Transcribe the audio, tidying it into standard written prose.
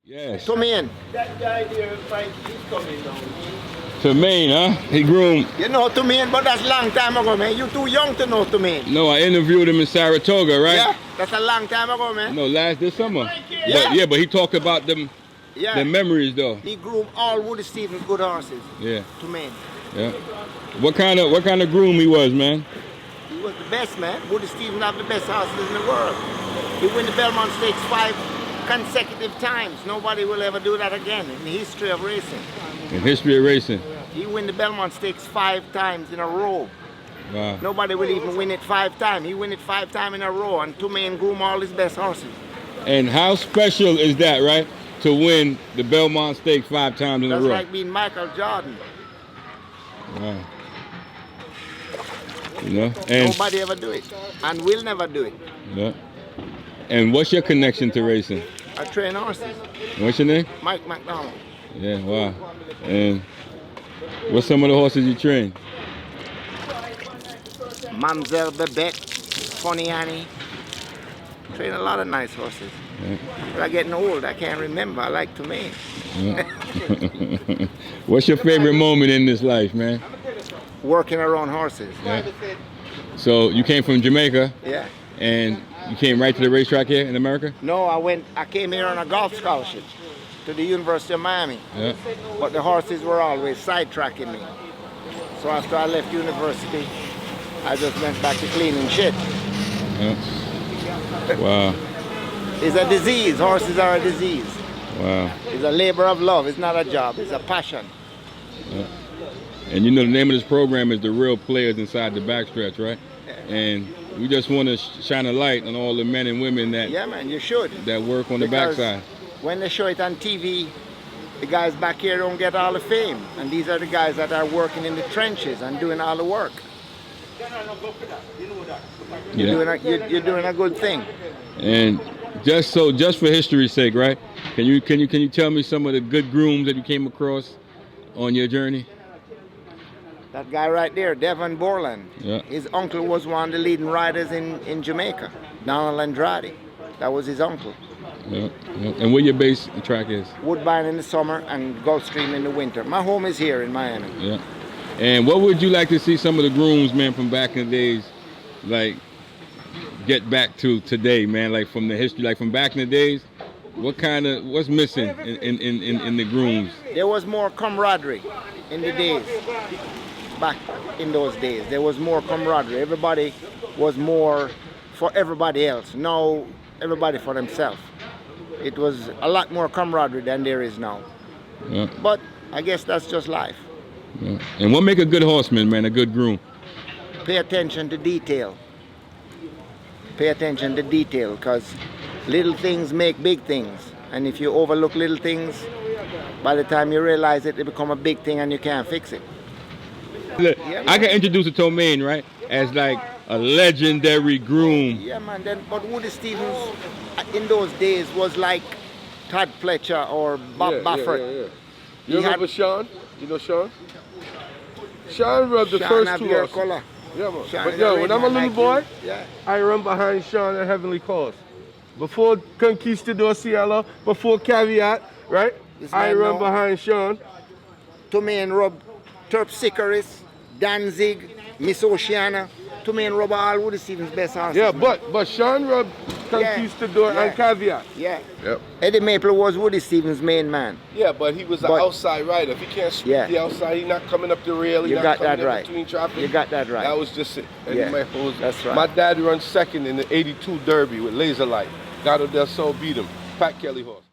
Yes. Tomaine. That guy there, he's coming down. Tomaine, huh? He groomed. You know Tomaine, but that's a long time ago, man. You're too young to know Tomaine. No, I interviewed him in Saratoga, right? Yeah, that's a long time ago, man. No, this summer. Yeah. But he talked about the memories though. He groomed all Woody Stevens good horses. Yeah. Tomaine. Yeah. What kind of groom he was, man? He was the best, man. Woody Stevens have the best horses in the world. He won the Belmont Stakes 5 consecutive times. Nobody will ever do that again in the history of racing. In history of racing. He won the Belmont Stakes 5 times in a row. Wow. Nobody will even win it 5 times. He won it 5 times in a row, and Tomaine groomed all his best horses. And how special is that, right? To win the Belmont Stakes 5 times in a row. That's like being Michael Jordan. Wow. You know, and nobody ever do it, and will never do it. Yeah. And what's your connection to racing? I train horses. What's your name? McDonald. Yeah, wow. And what's some of the horses you train? Mamselle, Babette, Funny Annie. Train a lot of nice horses. Yeah. But I'm getting old, I can't remember. I like Tomaine. Yeah. What's your favorite moment in this life, man? Working around horses. Yeah. So you came from Jamaica? Yeah. And you came right to the racetrack here in America? No, I came here on a golf scholarship to the University of Miami. Yeah. But the horses were always sidetracking me. So after I left university, I just went back to cleaning shit. Yeah. Wow. It's a disease. Horses are a disease. Wow. It's a labor of love. It's not a job. It's a passion. Yeah. And you know the name of this program is The Real Players Inside the Backstretch, right? Yeah. And we just want to shine a light on all the men and women that you should. That work on the backside. When they show it on TV, the guys back here don't get all the fame. And these are the guys that are working in the trenches and doing all the work. You're doing a good thing. And just for history's sake, right? Can you tell me some of the good grooms that you came across on your journey? That guy right there, Devon Borland. Yeah. His uncle was one of the leading riders in Jamaica, Donald Andrade. That was his uncle. Yeah. Yeah. And where your base track is? Woodbine in the summer and Gulfstream in the winter. My home is here in Miami. Yeah. And what would you like to see some of the grooms, man, from back in the days, like, get back to today, man? Like from the history, like from back in the days, what's missing in the grooms? There was more camaraderie in the days. Back in those days, there was more camaraderie. Everybody was more for everybody else. Now, everybody for themselves. It was a lot more camaraderie than there is now. Yeah. But I guess that's just life. Yeah. And what make a good horseman, man, a good groom? Pay attention to detail. Pay attention to detail, because little things make big things. And if you overlook little things, by the time you realize it, it become a big thing and you can't fix it. Look, I can introduce a Tomaine, right, as like a legendary groom. Yeah, man. But Woody Stevens in those days was like Todd Fletcher or Bob Baffert. You remember Sean? You know Sean? Sean rubbed the first two horses. Color. Yeah, man. But yo, when I'm a little boy, I run behind Sean at Heavenly Cause. Before Conquistador Cielo, before Caveat, right? I run behind Sean. Tomaine rubbed Terpsichorus, Danzig, Miss Oceana. Tomaine rubbed all Woody Stevens' best horses. Yeah, but Sean rubbed Conquistador and Caveat. Yeah. Yep. Eddie Maple was Woody Stevens' main man. Yeah, but he was an outside rider. If he can't sweep the outside, he's not coming up the rail. He's not coming in between traffic. You got that right. That was just it. That's right. My dad runs second in the '82 Derby with Laser Light. Gato del Sol beat him. Pat Kelly horse.